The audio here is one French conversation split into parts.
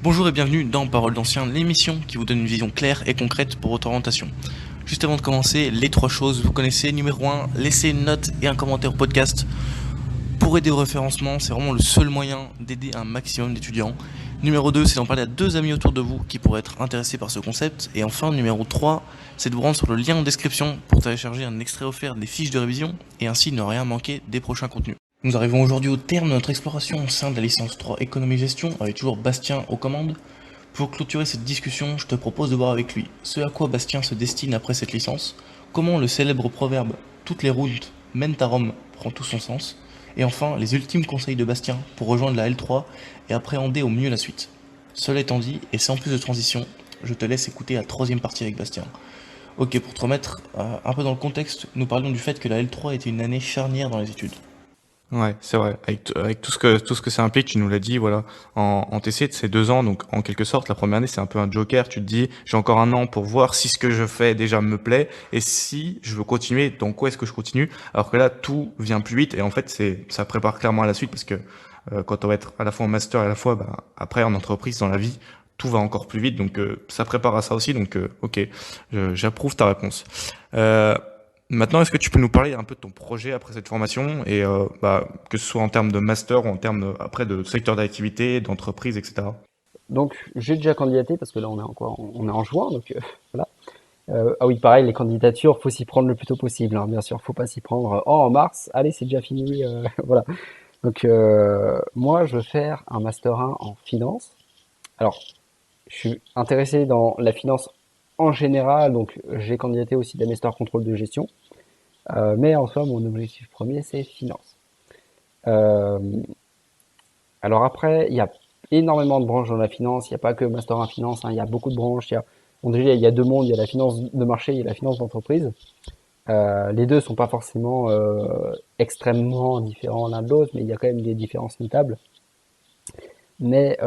Bonjour et bienvenue dans Parole d'Ancien, l'émission qui vous donne une vision claire et concrète pour votre orientation. Juste avant de commencer, les trois choses, vous connaissez. Numéro 1, laissez une note et un commentaire au podcast. Pour aider au référencement, c'est vraiment le seul moyen d'aider un maximum d'étudiants. Numéro 2, c'est d'en parler à 2 amis autour de vous qui pourraient être intéressés par ce concept. Et enfin, numéro 3, c'est de vous rendre sur le lien en description pour télécharger un extrait offert des fiches de révision et ainsi ne rien manquer des prochains contenus. Nous arrivons aujourd'hui au terme de notre exploration au sein de la licence 3 Économie-Gestion avec toujours Bastien aux commandes. Pour clôturer cette discussion, je te propose de voir avec lui ce à quoi Bastien se destine après cette licence, comment le célèbre proverbe "Toutes les routes mènent à Rome" prend tout son sens, et enfin les ultimes conseils de Bastien pour rejoindre la L3 et appréhender au mieux la suite. Cela étant dit, et sans plus de transition, je te laisse écouter la troisième partie avec Bastien. Ok, pour te remettre un peu dans le contexte, nous parlions du fait que la L3 était une année charnière dans les études. Ouais, c'est vrai. Avec tout ce que ça implique, tu nous l'as dit, voilà. En TC, c'est 2 ans, donc en quelque sorte, la première année, c'est un peu un joker. Tu te dis, j'ai encore un an pour voir si ce que je fais déjà me plaît et si je veux continuer, dans quoi est-ce que je continue. Alors que là, tout vient plus vite et en fait, ça prépare clairement à la suite parce que quand on va être à la fois en master et à la fois, bah, après en entreprise, dans la vie, tout va encore plus vite. Donc ça prépare à ça aussi. Donc ok, j'approuve ta réponse. Euh, Maintenant, est-ce que tu peux nous parler un peu de ton projet après cette formation et bah, que ce soit en termes de master ou en termes après de secteur d'activité, d'entreprise, etc. Donc, j'ai déjà candidaté parce que là, on est en juin, donc voilà. Ah oui, pareil, les candidatures, faut s'y prendre le plus tôt possible, hein, bien sûr. Faut pas s'y prendre. Oh, en mars, allez, c'est déjà fini. Voilà. Donc, moi, je veux faire un master 1 en finance. Alors, je suis intéressé dans la finance en général, donc j'ai candidaté aussi des masters contrôle de gestion. Mais en soi, mon objectif premier, c'est finance. Euh, Alors après, il y a énormément de branches dans la finance. Il n'y a pas que Master en finance, hein. Il y a beaucoup de branches. Bon, déjà, il y a deux mondes. Il y a la finance de marché et la finance d'entreprise. Les deux sont pas forcément extrêmement différents l'un de l'autre, mais il y a quand même des différences notables. Mais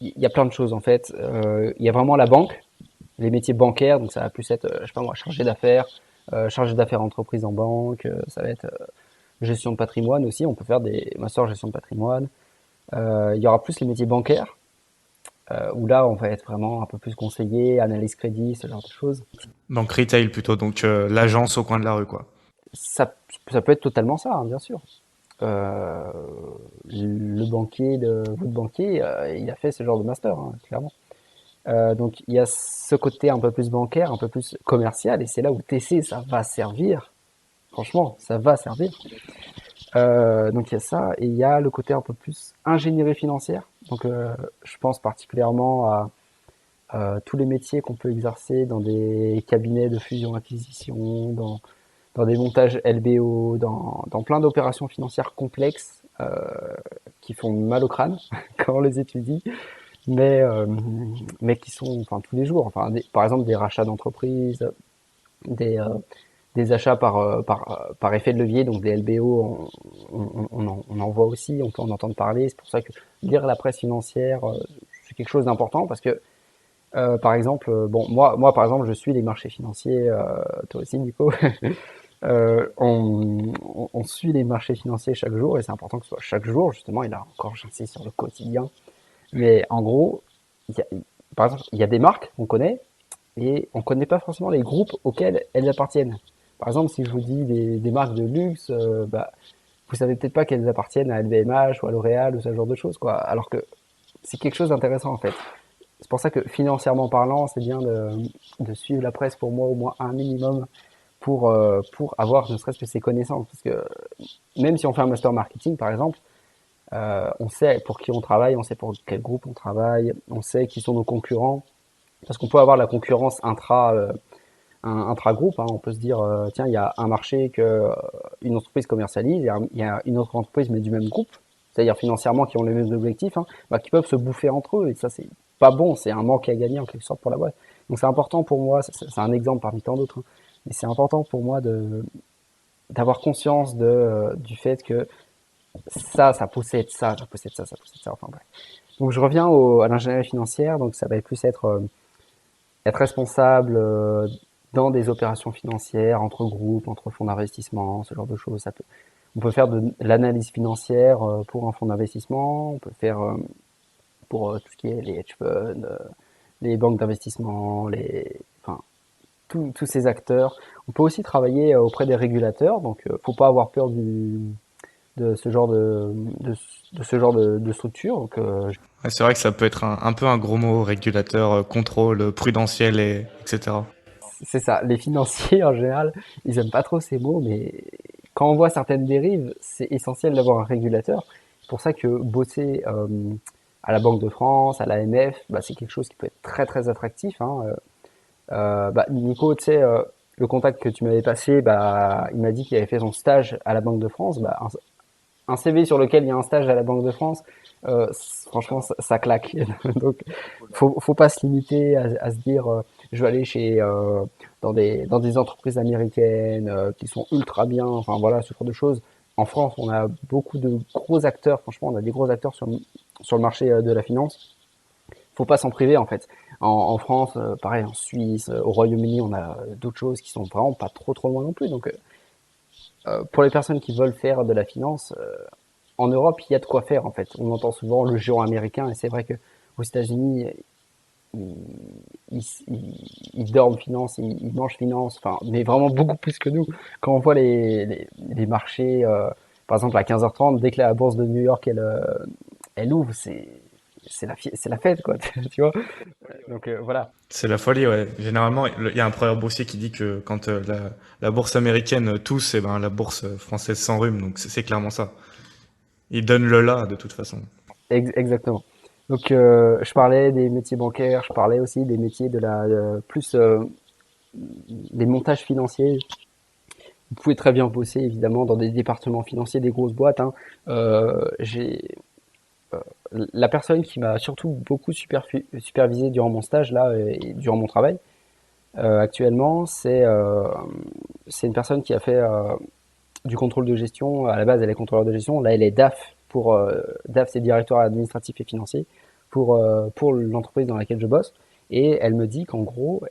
il y a plein de choses en fait. Il y a vraiment la banque, les métiers bancaires. Donc ça va plus être, je sais pas moi, chargé d'affaires entreprise en banque. Ça va être gestion de patrimoine aussi. On peut faire des masters gestion de patrimoine. Il y aura plus les métiers bancaires, où là, on va être vraiment un peu plus conseillé, analyse crédit, ce genre de choses. Donc retail plutôt, donc l'agence au coin de la rue, quoi. Ça, ça peut être totalement ça, hein, bien sûr. Euh, le banquier de votre banquier, il a fait ce genre de master, hein, clairement. Donc il y a ce côté un peu plus bancaire, un peu plus commercial, et c'est là où TC, ça va servir. Franchement, ça va servir. Donc il y a ça, et il y a le côté un peu plus ingénierie financière. Donc je pense particulièrement à tous les métiers qu'on peut exercer dans des cabinets de fusion-acquisition, dans des montages LBO, dans plein d'opérations financières complexes qui font mal au crâne quand on les étudie, mais, euh, mais qui sont enfin, tous les jours. Enfin, par exemple, des rachats d'entreprises, des, euh, des achats par effet de levier, donc des LBO, on en voit aussi, on peut en entendre parler. C'est pour ça que lire la presse financière, c'est quelque chose d'important parce que par exemple, bon, moi, par exemple, je suis les marchés financiers, toi aussi, Nico. On suit les marchés financiers chaque jour et c'est important que ce soit chaque jour, justement. Et là encore, j'insiste sur le quotidien. Mais en gros, il y a, par exemple, il y a des marques qu'on connaît et on connaît pas forcément les groupes auxquels elles appartiennent. Par exemple, si je vous dis des marques de luxe, bah, vous savez peut-être pas qu'elles appartiennent à LVMH ou à L'Oréal ou ce genre de choses, quoi. Alors que c'est quelque chose d'intéressant en fait. C'est pour ça que financièrement parlant, c'est bien de suivre la presse pour moi au moins un minimum pour avoir ne serait-ce que ces connaissances. Parce que même si on fait un master marketing, par exemple, on sait pour qui on travaille, on sait pour quel groupe on travaille, on sait qui sont nos concurrents. Parce qu'on peut avoir la concurrence intra-groupe. Hein. On peut se dire, tiens, il y a un marché que une entreprise commercialise, il y a une autre entreprise mais du même groupe, c'est-à-dire financièrement qui ont les mêmes objectifs, hein, bah, qui peuvent se bouffer entre eux. Et ça, c'est pas bon, c'est un manque à gagner en quelque sorte pour la boîte. Donc c'est important pour moi, c'est un exemple parmi tant d'autres, hein, mais c'est important pour moi d'avoir conscience du fait que ça possède ça, ça possède ça, ça possède ça, enfin bref. Donc je reviens à l'ingénierie financière, donc ça va plus être responsable dans des opérations financières, entre groupes, entre fonds d'investissement, ce genre de choses. On peut faire de l'analyse financière pour un fonds d'investissement, on peut faire pour tout ce qui est les hedge funds, les banques d'investissement, enfin, tous ces acteurs. On peut aussi travailler auprès des régulateurs, donc faut pas avoir peur de ce genre de ce genre de structure. Donc, Ouais, c'est vrai que ça peut être un peu un gros mot, régulateur, contrôle, prudentiel, etc. c'est ça. Les financiers, en général, ils aiment pas trop ces mots, mais quand on voit certaines dérives, c'est essentiel d'avoir un régulateur. C'est pour ça que bosser à la Banque de France, à l'AMF, bah, c'est quelque chose qui peut être très très attractif, hein. Bah, Nico, tu sais, le contact que tu m'avais passé, bah, il m'a dit qu'il avait fait son stage à la Banque de France. Bah, un CV sur lequel il y a un stage à la Banque de France, franchement, ça claque. Donc, faut pas se limiter à se dire, je vais aller dans des entreprises américaines qui sont ultra bien. Enfin voilà, ce genre de choses. En France, on a beaucoup de gros acteurs. Franchement, on a des gros acteurs sur le marché de la finance. Faut pas s'en priver en fait. En France, pareil, en Suisse, au Royaume-Uni, on a d'autres choses qui sont vraiment pas trop loin non plus. Donc, pour les personnes qui veulent faire de la finance, en Europe, il y a de quoi faire en fait. On entend souvent le géant américain et c'est vrai que aux États-Unis, ils, ils dorment finance, ils mangent finance, enfin, mais vraiment beaucoup plus que nous. Quand on voit les marchés, par exemple à 15h30, dès que la bourse de New York elle ouvre, c'est la fête quoi, tu vois. Donc voilà. C'est la folie, ouais. Généralement, il y a un proverbe boursier qui dit que quand la bourse américaine tousse, eh ben, la bourse française s'enrhume. Donc c'est clairement ça. Ils donnent le là, de toute façon. Exactement. Donc, je parlais des métiers bancaires, je parlais aussi des métiers de plus des montages financiers. Vous pouvez très bien bosser évidemment dans des départements financiers des grosses boîtes, hein. J'ai la personne qui m'a surtout beaucoup supervisé durant mon stage là et durant mon travail actuellement, c'est une personne qui a fait du contrôle de gestion. À la base, elle est contrôleur de gestion. Là, elle est DAF DAF, c'est directeur administratif et financier pour l'entreprise dans laquelle je bosse. Et elle me dit qu'en gros,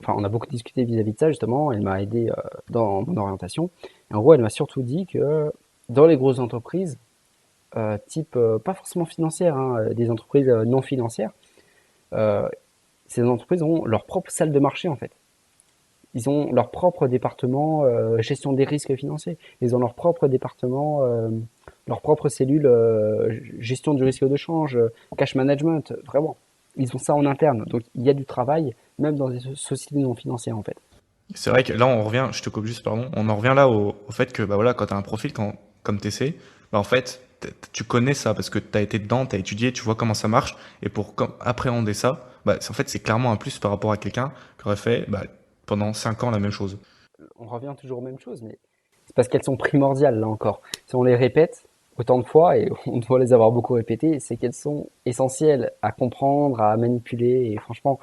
enfin, on a beaucoup discuté vis-à-vis de ça justement. Elle m'a aidé dans mon orientation. Et en gros, elle m'a surtout dit que dans les grosses entreprises, type pas forcément financières, hein, des entreprises non financières, euh, ces entreprises ont leur propre salle de marché en fait. Ils ont leur propre département gestion des risques financiers. Ils ont leur propre département, leur propre cellule gestion du risque de change, cash management. Vraiment, ils ont ça en interne. Donc il y a du travail, même dans des sociétés non financières en fait. C'est vrai que là, on revient, je te coupe juste, pardon, on en revient là au fait que, bah voilà, quand tu as un profil comme TC, bah en fait, tu connais ça parce que tu as été dedans, tu as étudié, tu vois comment ça marche, et pour appréhender ça, bah, en fait, c'est clairement un plus par rapport à quelqu'un qui aurait fait bah, pendant 5 ans la même chose. On revient toujours aux mêmes choses, mais c'est parce qu'elles sont primordiales là encore. Si on les répète autant de fois, et on doit les avoir beaucoup répétées, c'est qu'elles sont essentielles à comprendre, à manipuler, et franchement,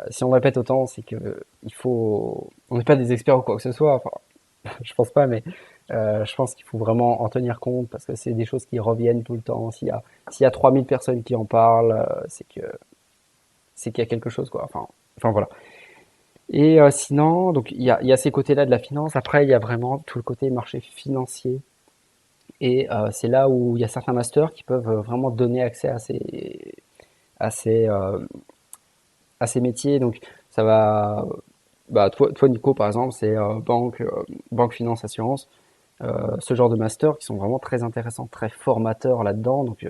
si on le répète autant, c'est que il faut. On n'est pas des experts ou quoi que ce soit. Enfin, je pense pas, mais je pense qu'il faut vraiment en tenir compte parce que c'est des choses qui reviennent tout le temps. S'il y a 3000 personnes qui en parlent, c'est qu'il y a quelque chose, quoi. Enfin voilà. Et sinon, donc il y a ces côtés-là de la finance. Après, il y a vraiment tout le côté marché financier. Et c'est là où il y a certains masters qui peuvent vraiment donner accès à ces, euh, à ces métiers. Donc, ça va. Bah, toi, Nico, par exemple, c'est banque, finance, assurance. Ce genre de masters qui sont vraiment très intéressants, très formateurs là-dedans. Donc,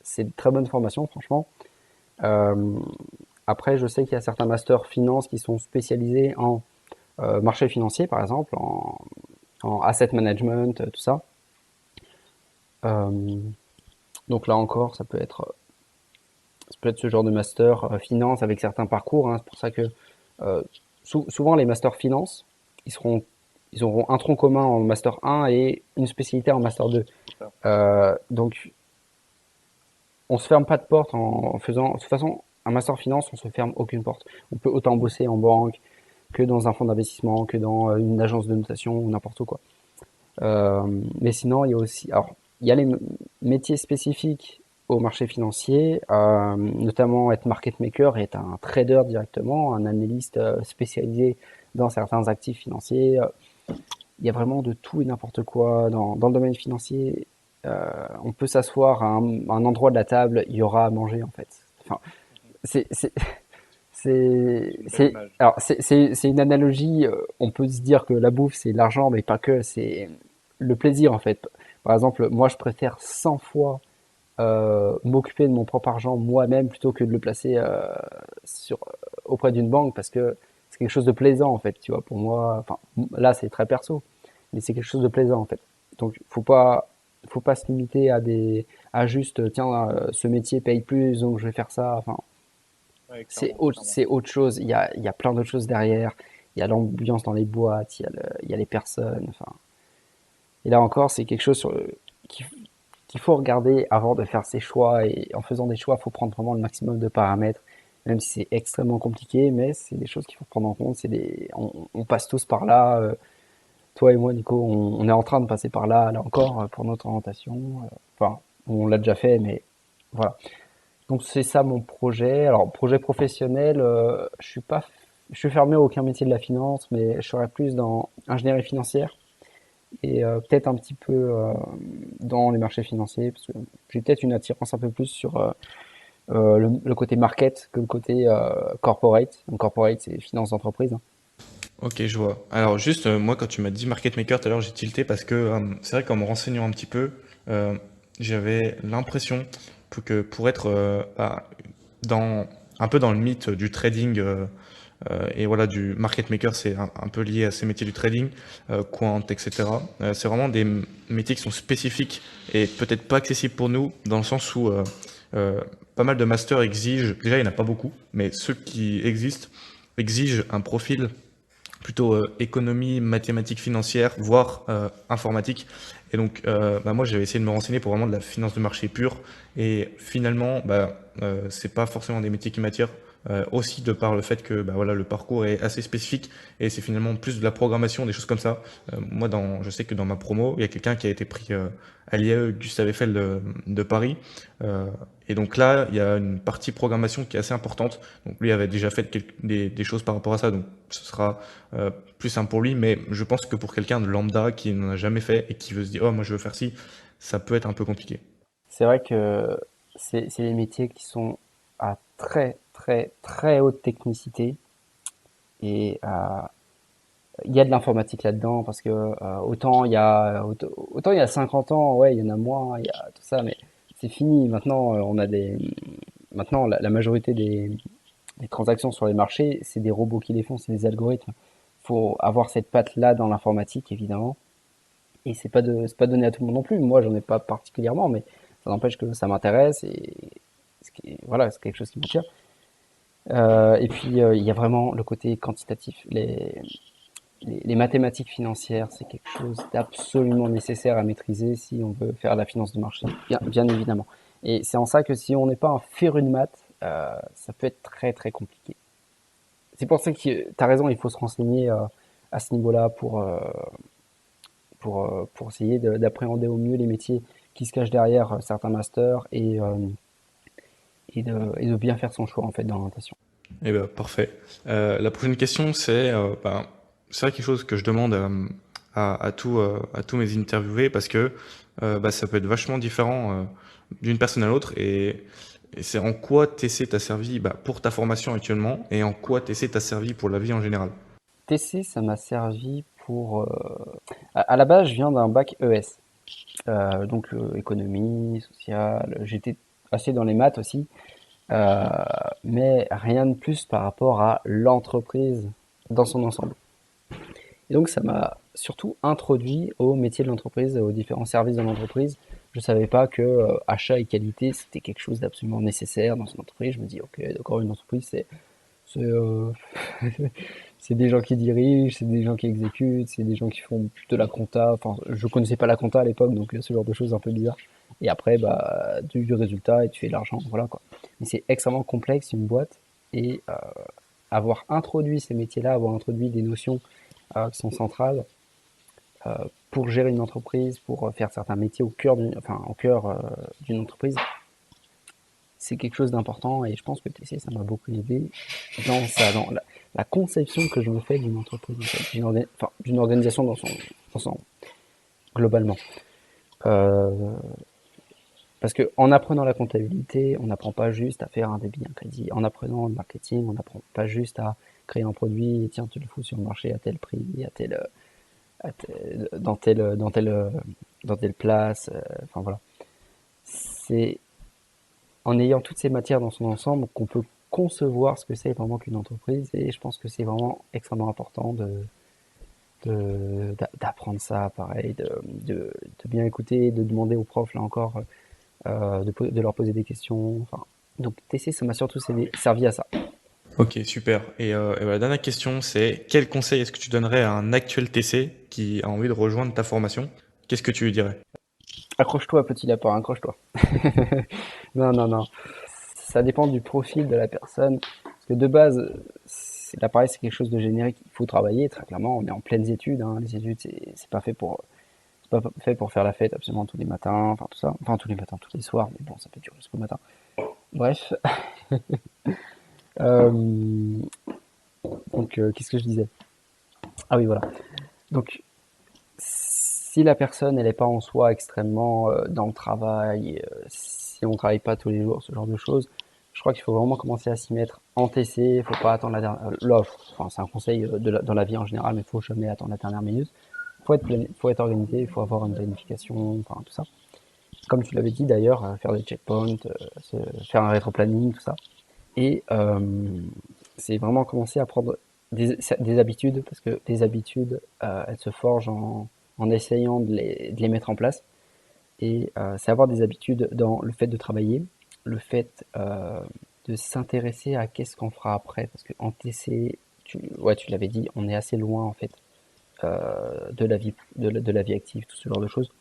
c'est une très bonne formation, franchement. Euh, Après, je sais qu'il y a certains masters finance qui sont spécialisés en marché financier, par exemple, en asset management, tout ça. Euh, donc là encore, ça peut être ce genre de master finance avec certains parcours, hein. C'est pour ça que euh, souvent les masters finance, ils auront un tronc commun en master 1 et une spécialité en master 2. Donc on se ferme pas de porte en faisant. De toute façon, un master finance, on se ferme aucune porte. On peut autant bosser en banque que dans un fonds d'investissement, que dans une agence de notation ou n'importe quoi. Mais sinon, il y a aussi, alors, il y a les métiers spécifiques au marché financier, notamment être market maker et être un trader directement, un analyste spécialisé dans certains actifs financiers. Il y a vraiment de tout et n'importe quoi dans le domaine financier. On peut s'asseoir à un endroit de la table, il y aura à manger en fait. Enfin, c'est c'est alors c'est une analogie. On peut se dire que la bouffe c'est l'argent, mais pas que. C'est le plaisir en fait. Par exemple, moi je préfère 100 fois m'occuper de mon propre argent moi-même plutôt que de le placer sur auprès d'une banque parce que c'est quelque chose de plaisant en fait. Tu vois, pour moi. Enfin, là c'est très perso, mais c'est quelque chose de plaisant en fait. Donc faut pas se limiter à des à juste tiens ce métier paye plus donc je vais faire ça. Enfin, Ouais, clairement, clairement. c'est autre chose. Il y a plein d'autres choses derrière. Il y a l'ambiance dans les boîtes, il y a les personnes. Enfin, et là encore, c'est quelque chose qu'il qu'il faut regarder avant de faire ses choix. Et en faisant des choix, il faut prendre vraiment le maximum de paramètres, même si c'est extrêmement compliqué. Mais c'est des choses qu'il faut prendre en compte. On passe tous par là. Toi et moi, Nico, on est en train de passer par là, là encore, pour notre orientation. Enfin, on l'a déjà fait, mais voilà. Donc c'est ça mon projet. Alors projet professionnel, je suis fermé à aucun métier de la finance, mais je serais plus dans ingénierie financière et peut-être un petit peu dans les marchés financiers, parce que j'ai peut-être une attirance un peu plus sur le côté market que le côté corporate. Donc corporate, c'est finance d'entreprise, hein. Ok, je vois. Alors juste, moi, quand tu m'as dit market maker tout à l'heure, j'ai tilté parce que c'est vrai qu'en me renseignant un petit peu, euh, j'avais l'impression que pour être dans un peu dans le mythe du trading et voilà du market maker, c'est un peu lié à ces métiers du trading, quant, etc. C'est vraiment des métiers qui sont spécifiques et peut-être pas accessibles pour nous dans le sens où euh, pas mal de masters exigent, déjà il n'y en a pas beaucoup, mais ceux qui existent exigent un profil plutôt économie, mathématiques financières, voire informatique. Et donc, bah, moi, j'avais essayé de me renseigner pour vraiment de la finance de marché pure. Et finalement, bah, c'est pas forcément des métiers qui m'attirent. Aussi de par le fait que bah, voilà, le parcours est assez spécifique et c'est finalement plus de la programmation, des choses comme ça. Moi, je sais que dans ma promo, il y a quelqu'un qui a été pris à l'IAE Gustave Eiffel de Paris. Euh, et donc là, il y a une partie programmation qui est assez importante. Donc lui avait déjà fait des choses par rapport à ça, donc ce sera plus simple pour lui, mais je pense que pour quelqu'un de lambda qui n'en a jamais fait et qui veut se dire oh moi je veux faire ci, ça peut être un peu compliqué. C'est vrai que c'est des métiers qui sont à très haute technicité et il y a de l'informatique là-dedans parce que autant il y a 50 ans, ouais, il y en a moins, il y a tout ça, mais c'est fini. Maintenant, maintenant la majorité des transactions sur les marchés, c'est des robots qui les font, c'est des algorithmes. Faut avoir cette patte-là dans l'informatique, évidemment. Et c'est pas donné à tout le monde non plus. Moi, j'en ai pas particulièrement, mais ça n'empêche que ça m'intéresse et voilà, c'est quelque chose qui m'attire. Et puis, il y a vraiment le côté quantitatif. Les mathématiques financières, c'est quelque chose d'absolument nécessaire à maîtriser si on veut faire la finance de marché, bien évidemment. Et c'est en ça que si on n'est pas un féru de maths, ça peut être très compliqué. C'est pour ça que tu as raison, il faut se renseigner à ce niveau-là pour essayer d'appréhender au mieux les métiers qui se cachent derrière certains masters et de bien faire son choix en fait d'orientation. Et ben parfait. La prochaine question c'est c'est vrai quelque chose que je demande à tous mes interviewés parce que bah, ça peut être vachement différent d'une personne à l'autre et c'est en quoi TC t'a servi bah, pour ta formation actuellement et en quoi TC t'a servi pour la vie en général. TC, ça m'a servi pour... à la base, je viens d'un bac ES, donc économie, sociale, j'étais assez dans les maths aussi, euh, mais rien de plus par rapport à l'entreprise dans son ensemble. Et donc, ça m'a surtout introduit au métier de l'entreprise, aux différents services de l'entreprise. Je ne savais pas que achat et qualité, c'était quelque chose d'absolument nécessaire dans une entreprise. Je me dis, ok, d'accord, une entreprise, c'est, c'est des gens qui dirigent, c'est des gens qui exécutent, c'est des gens qui font de la compta. Enfin, je connaissais pas la compta à l'époque, donc ce genre de choses un peu bizarres. Et après, bah, du résultat et tu fais de l'argent, voilà quoi. Mais c'est extrêmement complexe une boîte et avoir introduit ces métiers-là, avoir introduit des notions qui sont centrales euh, pour gérer une entreprise, pour faire certains métiers au cœur d'une entreprise, c'est quelque chose d'important et je pense que TC, ça m'a beaucoup aidé dans ça, dans la conception que je me fais d'une entreprise, en fait, d'une organisation dans son globalement. Euh, Parce que en apprenant la comptabilité, on n'apprend pas juste à faire un débit, un crédit. En apprenant le marketing, on n'apprend pas juste à créer un produit et tiens, tu le fous sur le marché à tel prix, dans dans telle place. Enfin voilà. C'est en ayant toutes ces matières dans son ensemble qu'on peut concevoir ce que c'est vraiment qu'une entreprise. Et je pense que c'est vraiment extrêmement important d'apprendre ça, pareil, de bien écouter, de demander aux profs, là encore, de leur poser des questions. Enfin, donc TC, ça m'a surtout servi à ça. Ok, super. Et la dernière question, c'est quel conseil est-ce que tu donnerais à un actuel TC qui a envie de rejoindre ta formation? Qu'est-ce que tu lui dirais? Accroche-toi, petit lapin, accroche-toi. Non, non, non. Ça dépend du profil de la personne. Parce que de base, l'appareil, c'est quelque chose de générique. Il faut travailler, très clairement. On est en pleines études, hein. Les études, c'est pas fait pour faire la fête absolument tous les matins, enfin tout ça. Enfin, tous les matins, tous les soirs, mais bon, ça peut durer jusqu'au matin. Bref. Euh, qu'est-ce que je disais? Ah oui, voilà. Donc, si la personne, elle n'est pas en soi extrêmement dans le travail, si on travaille pas tous les jours, ce genre de choses, je crois qu'il faut vraiment commencer à s'y mettre en TC. Il faut pas attendre l'offre. Enfin, c'est un conseil dans la vie en général, mais il faut jamais attendre la dernière minute. Faut être organisé, il faut avoir une planification, enfin tout ça. Comme tu l'avais dit d'ailleurs, faire des checkpoints, faire un rétro-planning, tout ça. Et c'est vraiment commencer à prendre des habitudes, parce que des habitudes, elles se forgent en essayant de les mettre en place. Et c'est avoir des habitudes dans le fait de travailler, le fait de s'intéresser à qu'est-ce qu'on fera après. Parce qu'en TC, ouais, tu l'avais dit, on est assez loin en fait de la vie active, tout ce genre de choses.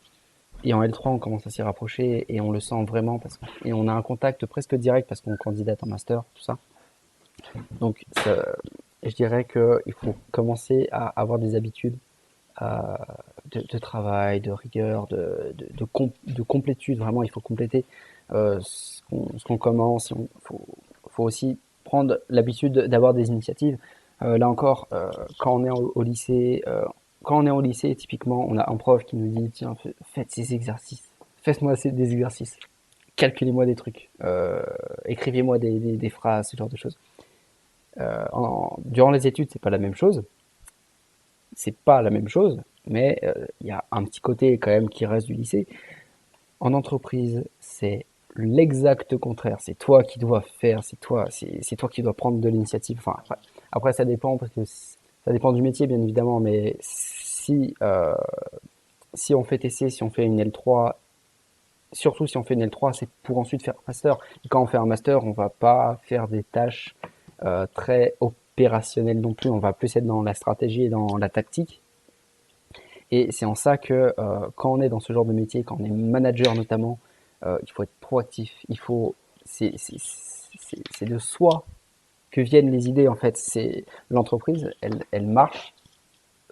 Et en L3, on commence à s'y rapprocher et on le sent vraiment et on a un contact presque direct parce qu'on candidate en master, tout ça. Donc, je dirais qu'il faut commencer à avoir des habitudes euh, de travail, de rigueur, de complétude. Vraiment, il faut compléter ce qu'on commence. Faut aussi prendre l'habitude d'avoir des initiatives. Là encore, quand on est au lycée, typiquement, on a un prof qui nous dit, tiens, faites ces exercices. Faites-moi des exercices. Calculez-moi des trucs. Écrivez-moi des phrases, ce genre de choses. Durant les études, c'est pas la même chose. C'est pas la même chose, mais il y a un petit côté quand même qui reste du lycée. En entreprise, c'est l'exact contraire. C'est toi qui dois faire, c'est toi qui dois prendre de l'initiative. Enfin, après, ça dépend parce que ça dépend du métier, bien évidemment, mais si on fait TC, si on fait une L3, surtout si on fait une L3, c'est pour ensuite faire un master. Et quand on fait un master, on va pas faire des tâches très opérationnelles non plus. On va plus être dans la stratégie et dans la tactique. Et c'est en ça que quand on est dans ce genre de métier, quand on est manager notamment, il faut être proactif. C'est de soi que viennent les idées en fait. C'est l'entreprise, elle marche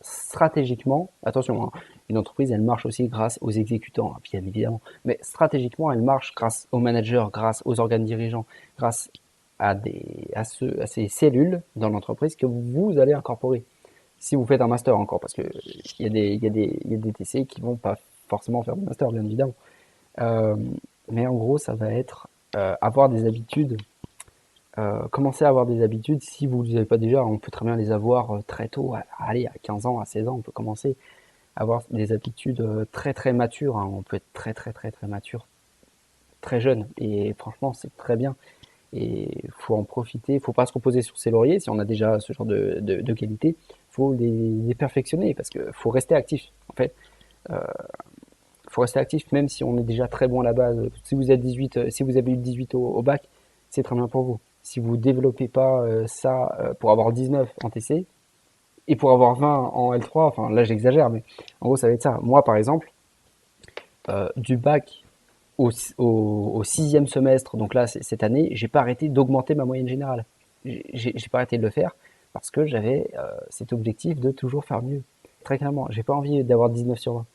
stratégiquement. Attention, hein, une entreprise, elle marche aussi grâce aux exécutants, hein, bien évidemment. Mais stratégiquement, elle marche grâce aux managers, grâce aux organes dirigeants, grâce à ces cellules dans l'entreprise que vous allez incorporer si vous faites un master encore, parce que il y a des TC qui vont pas forcément faire de master, bien évidemment. Euh, mais en gros, ça va être avoir des habitudes, commencer à avoir des habitudes. Si vous ne les avez pas déjà, on peut très bien les avoir très tôt. Allez, à 15 ans, à 16 ans, on peut commencer à avoir des habitudes très très matures, hein. On peut être très très très très mature, très jeune. Et franchement, c'est très bien. Et il faut en profiter, il faut pas se reposer sur ses lauriers. Si on a déjà ce genre de qualité, faut les perfectionner parce que faut rester actif. En fait, euh, faut rester actif même si on est déjà très bon à la base. Si vous êtes 18, si vous avez eu 18 au bac, c'est très bien pour vous. Si vous développez pas ça pour avoir 19 en TC et pour avoir 20 en L3, enfin là j'exagère, mais en gros ça va être ça. Moi par exemple, du bac au sixième semestre, donc là cette année, j'ai pas arrêté d'augmenter ma moyenne générale. J'ai pas arrêté de le faire parce que j'avais cet objectif de toujours faire mieux. Très clairement, j'ai pas envie d'avoir 19 sur 20.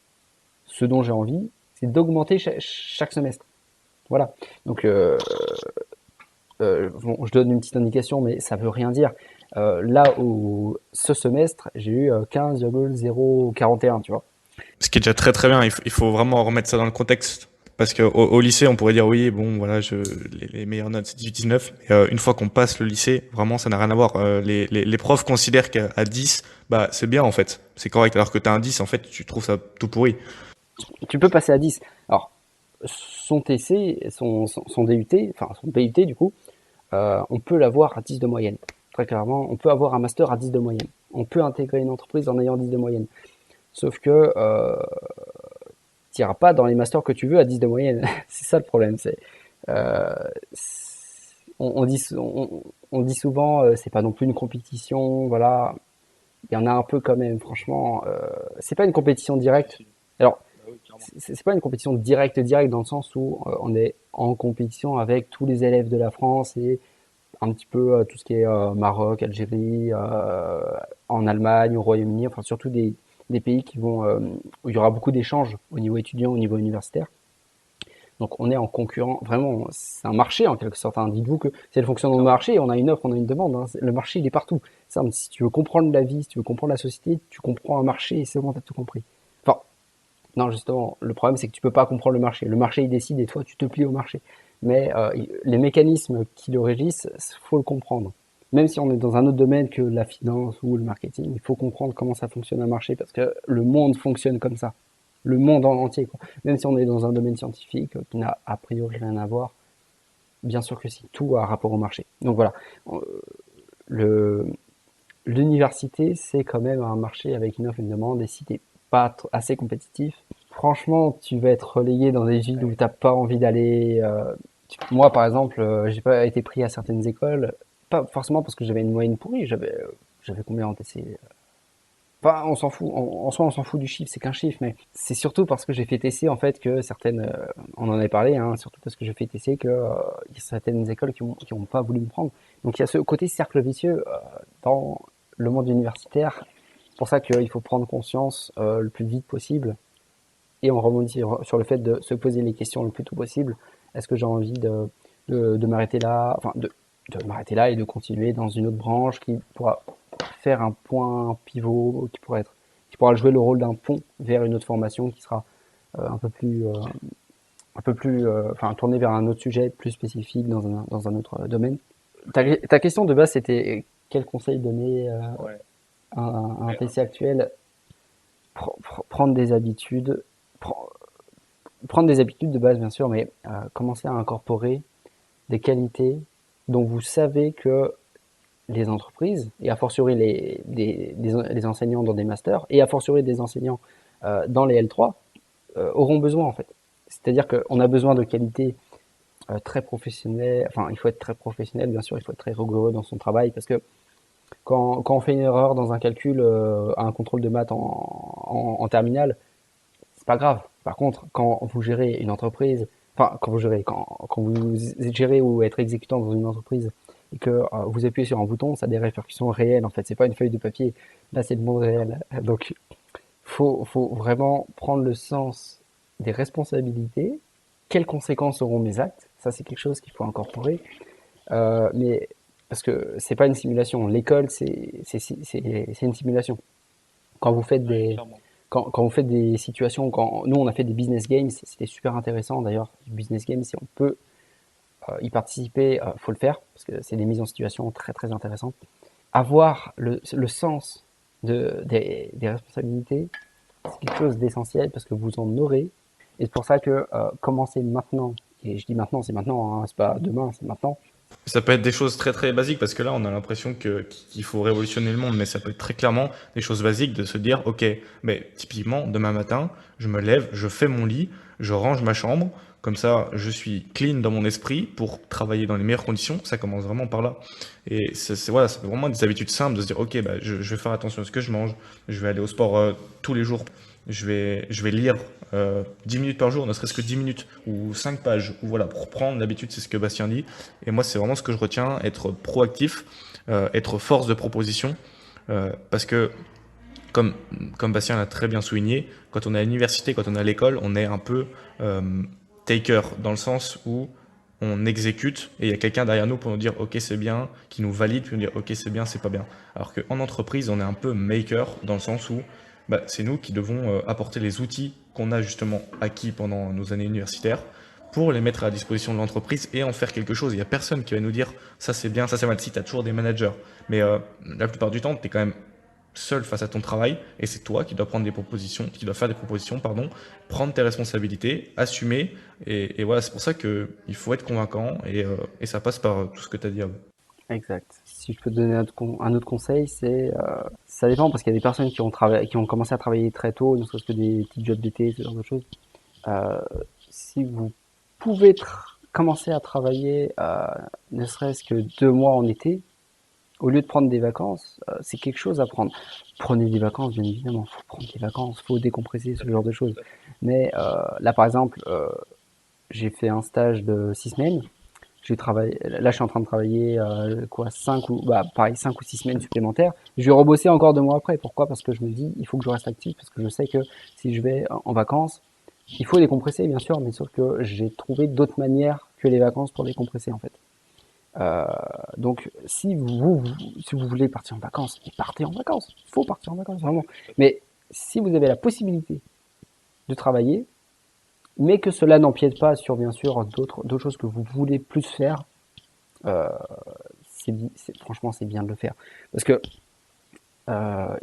Ce dont j'ai envie, c'est d'augmenter chaque semestre. Voilà. Donc bon, je donne une petite indication, mais ça veut rien dire. Là, ce semestre, j'ai eu 15,041, tu vois. Ce qui est déjà très très bien, il faut vraiment remettre ça dans le contexte. Parce qu'au lycée, on pourrait dire oui, bon, voilà, les meilleures notes, c'est 18-19. Mais une fois qu'on passe le lycée, vraiment, ça n'a rien à voir. Les profs considèrent qu'à 10, bah, c'est bien en fait. C'est correct. Alors que t'as un 10, en fait, tu trouves ça tout pourri. Tu peux passer à 10. Alors, son TC, son DUT, enfin son BUT du coup, on peut l'avoir à 10 de moyenne. Très clairement, on peut avoir un master à 10 de moyenne. On peut intégrer une entreprise en ayant 10 de moyenne. Sauf que tu n'iras pas dans les masters que tu veux à 10 de moyenne. C'est ça le problème. Euh, on dit, on dit souvent, c'est pas non plus une compétition, voilà. Il y en a un peu quand même, franchement. C'est pas une compétition directe. Alors, Bah oui, clairement. c'est pas une compétition directe dans le sens où on est en compétition avec tous les élèves de la France et un petit peu tout ce qui est Maroc, Algérie, en Allemagne, au Royaume-Uni, enfin surtout des pays qui vont où il y aura beaucoup d'échanges au niveau étudiant, au niveau universitaire. Donc on est en concurrent, vraiment, c'est un marché en quelque sorte, hein. Dites-vous que c'est le fonctionnement du Clairement. marché, on a une offre, on a une demande, hein. Le marché il est partout. Ça, si tu veux comprendre la vie, si tu veux comprendre la société, tu comprends un marché et c'est bon, t'as tout compris. Enfin, non, justement, le problème c'est que tu peux pas comprendre le marché. Le marché il décide et toi tu te plies au marché. Mais les mécanismes qui le régissent, faut le comprendre. Même si on est dans un autre domaine que la finance ou le marketing, il faut comprendre comment ça fonctionne un marché parce que le monde fonctionne comme ça. Le monde en entier, quoi. Même si on est dans un domaine scientifique qui n'a a priori rien à voir, bien sûr que si, tout a rapport au marché. Donc voilà, Euh, le, l'université, c'est quand même un marché avec une offre et une demande, et si t'es pas assez compétitif, franchement, tu vas être relégué dans des villes où Ouais. t'as pas envie d'aller. Moi, par exemple, j'ai pas été pris à certaines écoles, pas forcément parce que j'avais une moyenne pourrie, j'avais combien en TC? Enfin, on s'en fout, en soi, on s'en fout du chiffre, c'est qu'un chiffre, mais c'est surtout parce que j'ai fait TC, en fait, que certaines, on en avait parlé, hein, surtout parce que j'ai fait TC, que il y a certaines écoles qui ont pas voulu me prendre. Donc il y a ce côté cercle vicieux dans le monde universitaire. C'est pour ça qu'il faut prendre conscience le plus vite possible et on rebondit sur le fait de se poser les questions le plus tôt possible. Est-ce que j'ai envie de m'arrêter là, enfin de m'arrêter là et de continuer dans une autre branche qui pourra faire un point pivot, qui pourra jouer le rôle d'un pont vers une autre formation qui sera un peu plus, enfin tournée vers un autre sujet plus spécifique dans un autre domaine. Ta question de base c'était quel conseil donner Ouais. à un Ouais. TC actuel? Prendre des habitudes, prendre des habitudes de base bien sûr, mais commencer à incorporer des qualités dont vous savez que les entreprises, et a fortiori les enseignants dans des masters, et a fortiori des enseignants dans les L3, auront besoin en fait. C'est-à-dire qu'on a besoin de qualités très professionnelles, enfin il faut être très professionnel bien sûr, il faut être très rigoureux dans son travail, parce que quand on fait une erreur dans un calcul, un contrôle de maths en terminale, c'est pas grave. Par contre, quand vous gérez une entreprise, enfin, quand vous gérez ou être exécutant dans une entreprise et que vous appuyez sur un bouton, ça a des répercussions réelles. En fait, c'est pas une feuille de papier. Là, c'est le monde réel. Donc, faut vraiment prendre le sens des responsabilités. Quelles conséquences auront mes actes? Ça, c'est quelque chose qu'il faut incorporer. Mais parce que c'est pas une simulation. L'école, c'est une simulation. Quand vous faites Ouais, des, clairement. quand vous faites des situations, quand nous on a fait des business games, c'était super intéressant d'ailleurs. Business games, si on peut y participer, faut le faire parce que c'est des mises en situation très très intéressantes. Avoir le sens des responsabilités, c'est quelque chose d'essentiel parce que vous en aurez. Et c'est pour ça que commencer maintenant, et je dis maintenant, c'est maintenant, hein, c'est pas demain, c'est maintenant. Ça peut être des choses très très basiques parce que là on a l'impression qu'il faut révolutionner le monde, mais ça peut être très clairement des choses basiques de se dire ok, mais typiquement demain matin je me lève, je fais mon lit, je range ma chambre, comme ça je suis clean dans mon esprit pour travailler dans les meilleures conditions. Ça commence vraiment par là et voilà, c'est vraiment des habitudes simples de se dire ok, bah, je vais faire attention à ce que je mange, je vais aller au sport tous les jours, je vais lire 10 minutes par jour, ne serait-ce que 10 minutes ou 5 pages, ou voilà, pour prendre l'habitude, c'est ce que Bastien dit. Et moi, c'est vraiment ce que je retiens, être proactif, être force de proposition, parce que, comme, comme Bastien l'a très bien souligné, quand on est à l'université, quand on est à l'école, on est un peu taker, dans le sens où on exécute et il y a quelqu'un derrière nous pour nous dire ok c'est bien, qui nous valide, puis nous dire ok c'est bien, c'est pas bien. Alors qu'en entreprise, on est un peu maker, dans le sens où bah, c'est nous qui devons apporter les outils qu'on a justement acquis pendant nos années universitaires pour les mettre à la disposition de l'entreprise et en faire quelque chose. Il n'y a personne qui va nous dire ça c'est bien, ça c'est mal. Si tu as toujours des managers, mais la plupart du temps, tu es quand même seul face à ton travail et c'est toi qui dois prendre des propositions, qui dois faire des propositions, pardon, prendre tes responsabilités, assumer et voilà, c'est pour ça qu'il faut être convaincant et ça passe par tout ce que tu as dit avant. Exact. Si je peux te donner un autre conseil, ça dépend parce qu'il y a des personnes qui ont commencé à travailler très tôt, ne serait-ce que des petits jobs d'été, ce genre de choses. Euh, Si vous pouvez commencer à travailler, ne serait-ce que 2 mois en été, au lieu de prendre des vacances, c'est quelque chose à prendre. Prenez des vacances, bien évidemment. Faut prendre des vacances, faut décompresser, ce genre de choses. Mais là, par exemple, j'ai fait un stage de 6 semaines. Là, je suis en train de travailler quoi, 5 ou 6 semaines supplémentaires. Je vais rebosser encore 2 mois après. Pourquoi? Parce que je me dis, il faut que je reste actif, parce que je sais que si je vais en vacances, il faut décompresser, bien sûr, mais sauf que j'ai trouvé d'autres manières que les vacances pour décompresser, en fait. Euh, donc, si vous voulez partir en vacances, partez en vacances. Il faut partir en vacances, vraiment. Mais si vous avez la possibilité de travailler, mais que cela n'empiète pas sur, bien sûr, d'autres choses que vous voulez plus faire, euh, franchement, c'est bien de le faire. Parce que euh,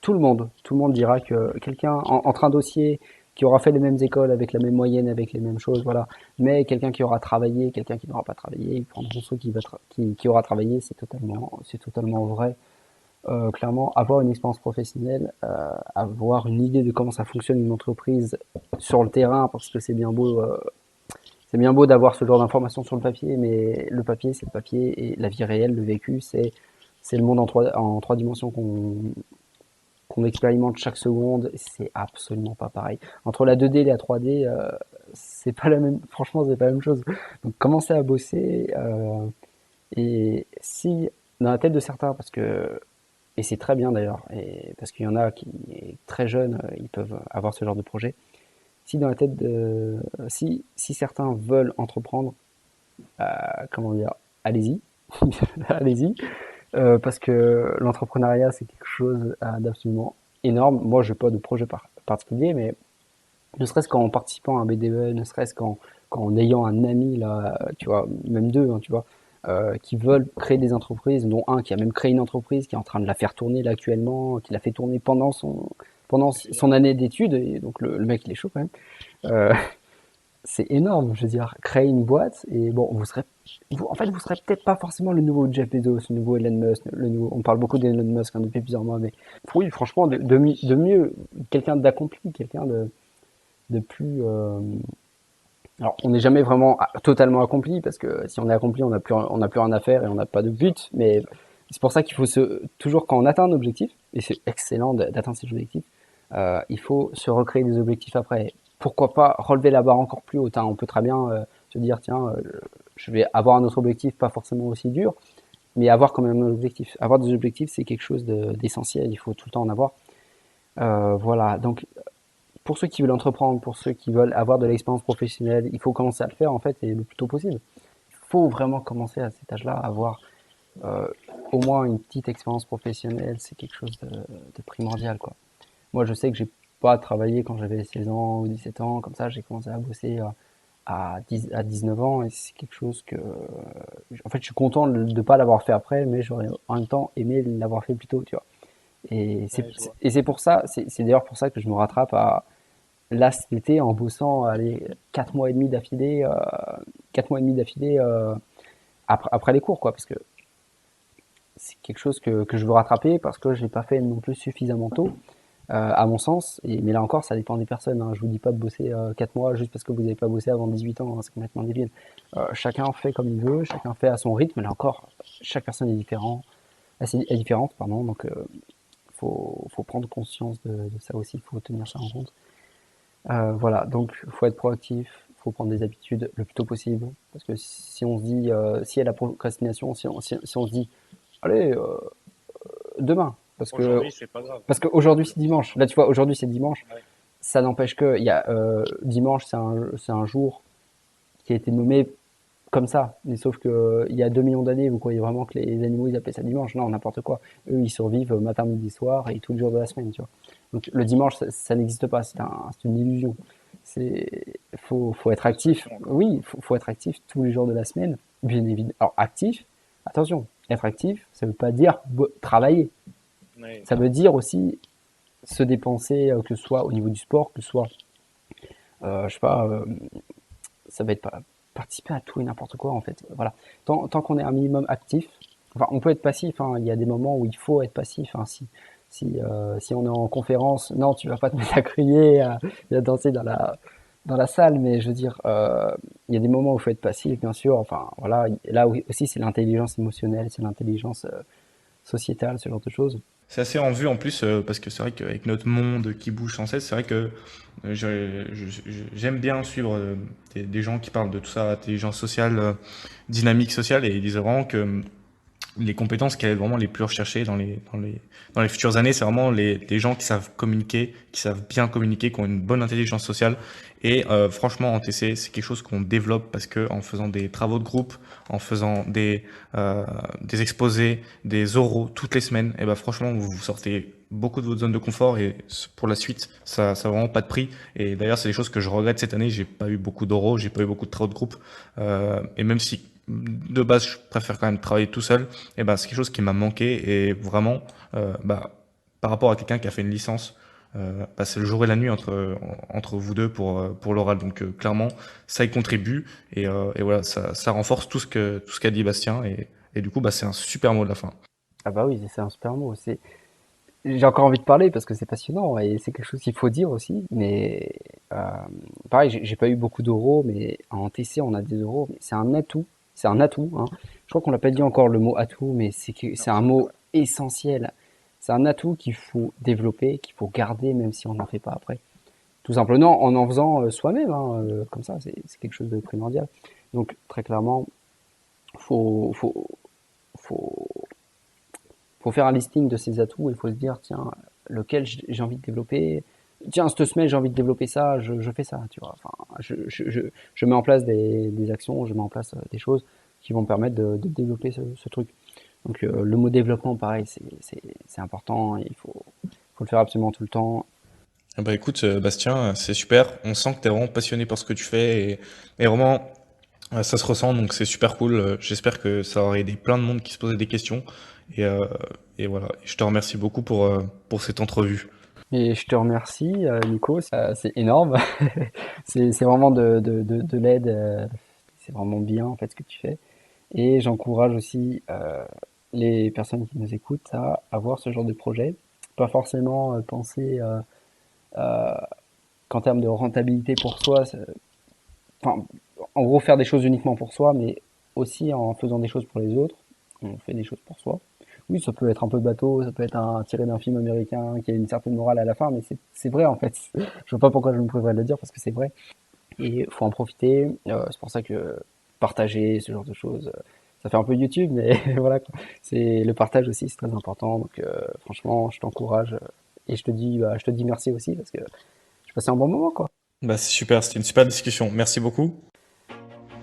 tout le monde dira que quelqu'un entre un dossier qui aura fait les mêmes écoles avec la même moyenne, avec les mêmes choses, voilà, mais quelqu'un qui aura travaillé, quelqu'un qui n'aura pas travaillé, ils prendront ceux qui aura travaillé, c'est totalement vrai. Clairement, avoir une expérience professionnelle, avoir une idée de comment ça fonctionne une entreprise sur le terrain, parce que c'est bien beau d'avoir ce genre d'informations sur le papier, mais le papier, c'est le papier, et la vie réelle, le vécu, c'est le monde en trois dimensions qu'on expérimente chaque seconde, c'est absolument pas pareil. Entre la 2D et la 3D, c'est pas la même, franchement, c'est pas la même chose. Donc, commencez à bosser, et si, dans la tête de certains, et c'est très bien d'ailleurs, et parce qu'il y en a qui, très jeunes, ils peuvent avoir ce genre de projet. Si dans la tête de, si certains veulent entreprendre, comment dire, allez-y, allez-y, parce que l'entrepreneuriat, c'est quelque chose d'absolument énorme. Moi, je n'ai pas de projet particulier, mais ne serait-ce qu'en participant à un BDE, ne serait-ce qu'en ayant un ami, là, tu vois, même deux, hein, tu vois, qui veulent créer des entreprises, dont un qui a même créé une entreprise, qui est en train de la faire tourner là actuellement, qui l'a fait tourner pendant son année d'études, et donc le mec, il est chaud quand même. Euh, c'est énorme, je veux dire, créer une boîte et bon, en fait, vous serez peut-être pas forcément le nouveau Jeff Bezos, le nouveau Elon Musk, on parle beaucoup d'Elon Musk hein, depuis plusieurs mois, mais oui, franchement, de mieux, quelqu'un d'accompli, quelqu'un de plus. Alors, on n'est jamais vraiment totalement accompli parce que si on est accompli, on n'a plus rien à faire et on n'a pas de but, mais c'est pour ça qu'il faut toujours quand on atteint un objectif, et c'est excellent d'atteindre ces objectifs, il faut se recréer des objectifs après. Pourquoi pas relever la barre encore plus haut hein. On peut très bien se dire, tiens, je vais avoir un autre objectif, pas forcément aussi dur, mais avoir quand même un objectif. Avoir des objectifs, c'est quelque chose d'essentiel, il faut tout le temps en avoir. Voilà, donc pour ceux qui veulent entreprendre, pour ceux qui veulent avoir de l'expérience professionnelle, il faut commencer à le faire en fait, et le plus tôt possible. Il faut vraiment commencer à cet âge-là à avoir euh, au moins une petite expérience professionnelle, c'est quelque chose de primordial, quoi. Moi, je sais que j'ai pas travaillé quand j'avais 16 ans ou 17 ans, comme ça, j'ai commencé à bosser à 19 ans, et c'est quelque chose que, en fait, je suis content de ne pas l'avoir fait après, mais j'aurais en même temps aimé l'avoir fait plus tôt, tu vois. Ouais, je vois. Et c'est pour ça, c'est d'ailleurs pour ça que je me rattrape là cet été en bossant allez, 4 mois et demi d'affilée, 4 mois et demi d'affilée après les cours, quoi, parce que c'est quelque chose que je veux rattraper parce que je l'ai pas fait non plus suffisamment tôt, à mon sens. Mais là encore, ça dépend des personnes. Hein. Je vous dis pas de bosser 4 mois juste parce que vous n'avez pas bossé avant 18 ans. Hein, c'est complètement débile. Chacun fait comme il veut, chacun fait à son rythme. Là encore, chaque personne est différente, pardon. Donc, faut prendre conscience de ça aussi. Il faut tenir ça en compte. Voilà. Donc, faut être proactif. Faut prendre des habitudes le plus tôt possible. Parce que si on se dit, s'il y a la procrastination, si on se dit, allez, demain, Aujourd'hui, c'est pas grave. parce qu'aujourd'hui c'est dimanche. Là, tu vois, aujourd'hui c'est dimanche. Ouais. Ça n'empêche que dimanche, c'est un jour qui a été nommé comme ça. Mais sauf que il y a 2 millions d'années, vous croyez vraiment que les animaux ils appellent ça dimanche? Non, n'importe quoi. Eux, ils survivent matin, midi, soir et tous les jours de la semaine, tu vois. Donc le dimanche, ça n'existe pas, c'est une illusion. Faut être actif. Oui, faut être actif tous les jours de la semaine, bien évidemment. Alors actif, attention, être actif, ça veut pas dire travailler. Oui. Ça veut dire aussi se dépenser, que ce soit au niveau du sport, que ce soit, je sais pas, ça va être participer à tout et n'importe quoi en fait. Voilà. Tant qu'on est un minimum actif, enfin on peut être passif, hein. Il y a des moments où il faut être passif, hein. Si on est en conférence, non, tu vas pas te mettre à crier, à danser dans la salle, mais je veux dire, il y a des moments où il faut être passif, bien sûr. Enfin voilà, là aussi c'est l'intelligence émotionnelle, c'est l'intelligence sociétale, ce genre de choses. C'est assez en vue en plus parce que c'est vrai qu'avec notre monde qui bouge sans cesse, c'est vrai que j'aime bien suivre des gens qui parlent de tout ça, intelligence sociale, dynamique sociale, et ils disent vraiment que les compétences qui sont vraiment les plus recherchées dans les futures années, c'est vraiment les gens qui savent communiquer, qui savent bien communiquer, qui ont une bonne intelligence sociale. Et franchement, en TC, c'est quelque chose qu'on développe parce que en faisant des travaux de groupe, en faisant des exposés, des oraux toutes les semaines, et ben franchement, vous sortez beaucoup de votre zone de confort, et pour la suite, ça a vraiment pas de prix. Et d'ailleurs, c'est des choses que je regrette cette année. J'ai pas eu beaucoup d'oraux, j'ai pas eu beaucoup de travaux de groupe. Et même si de base, je préfère quand même travailler tout seul, et ben c'est quelque chose qui m'a manqué, et vraiment, par rapport à quelqu'un qui a fait une licence, c'est le jour et la nuit entre vous deux pour l'oral. Donc clairement, ça y contribue, et voilà, ça renforce tout ce qu'a dit Bastien, et du coup, c'est un super mot de la fin. Ah bah oui, c'est un super mot. J'ai encore envie de parler parce que c'est passionnant et c'est quelque chose qu'il faut dire aussi. Mais euh, pareil, j'ai pas eu beaucoup d'euros, mais en TC on a des euros. Mais c'est un atout, c'est un atout, hein. Je crois qu'on n'a pas dit encore le mot atout, mais c'est un mot essentiel. C'est un atout qu'il faut développer, qu'il faut garder, même si on n'en fait pas après. Tout simplement en faisant soi-même, hein, comme ça, c'est quelque chose de primordial. Donc très clairement, faut faut faut faut faire un listing de ses atouts, et il faut se dire, tiens, lequel j'ai envie de développer. Tiens, cette semaine, j'ai envie de développer ça, je fais ça, tu vois. Enfin, je mets en place des actions, je mets en place des choses qui vont me permettre de développer ce truc. Donc, le mot développement, pareil, c'est important, et faut le faire absolument tout le temps. Ah bah écoute, Bastien, c'est super. On sent que tu es vraiment passionné par ce que tu fais, et vraiment, ça se ressent, donc c'est super cool. J'espère que ça aurait aidé plein de monde qui se posait des questions. Et, euh, et voilà, je te remercie beaucoup pour cette entrevue. Et je te remercie, Nico, c'est énorme. C'est vraiment de l'aide, c'est vraiment bien, en fait, ce que tu fais. Et j'encourage aussi les personnes qui nous écoutent à avoir ce genre de projet. Pas forcément penser euh, qu'en termes de rentabilité pour soi, enfin, en gros faire des choses uniquement pour soi, mais aussi en faisant des choses pour les autres. On fait des choses pour soi. Oui, ça peut être un peu bateau, ça peut être tiré d'un film américain qui a une certaine morale à la fin, mais c'est vrai en fait. Je vois pas pourquoi je me priverais de le dire parce que c'est vrai. Et il faut en profiter. C'est pour ça que partager ce genre de choses, ça fait un peu YouTube, mais voilà, quoi. C'est le partage aussi, c'est très important. Donc franchement, je t'encourage et je te dis merci aussi parce que je passais un bon moment, quoi. Bah c'est super, c'était une super discussion. Merci beaucoup.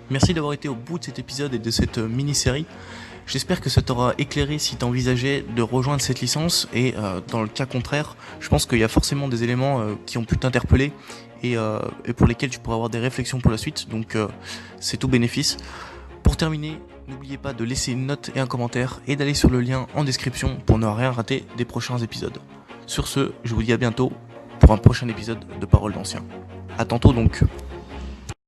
Merci d'avoir été au bout de cet épisode et de cette mini-série. J'espère que ça t'aura éclairé si t'envisageais de rejoindre cette licence, et dans le cas contraire, je pense qu'il y a forcément des éléments qui ont pu t'interpeller, et pour lesquels tu pourras avoir des réflexions pour la suite, donc c'est tout bénéfice. Pour terminer, n'oubliez pas de laisser une note et un commentaire, et d'aller sur le lien en description pour ne rien rater des prochains épisodes. Sur ce, je vous dis à bientôt pour un prochain épisode de Paroles d'Anciens. À tantôt donc.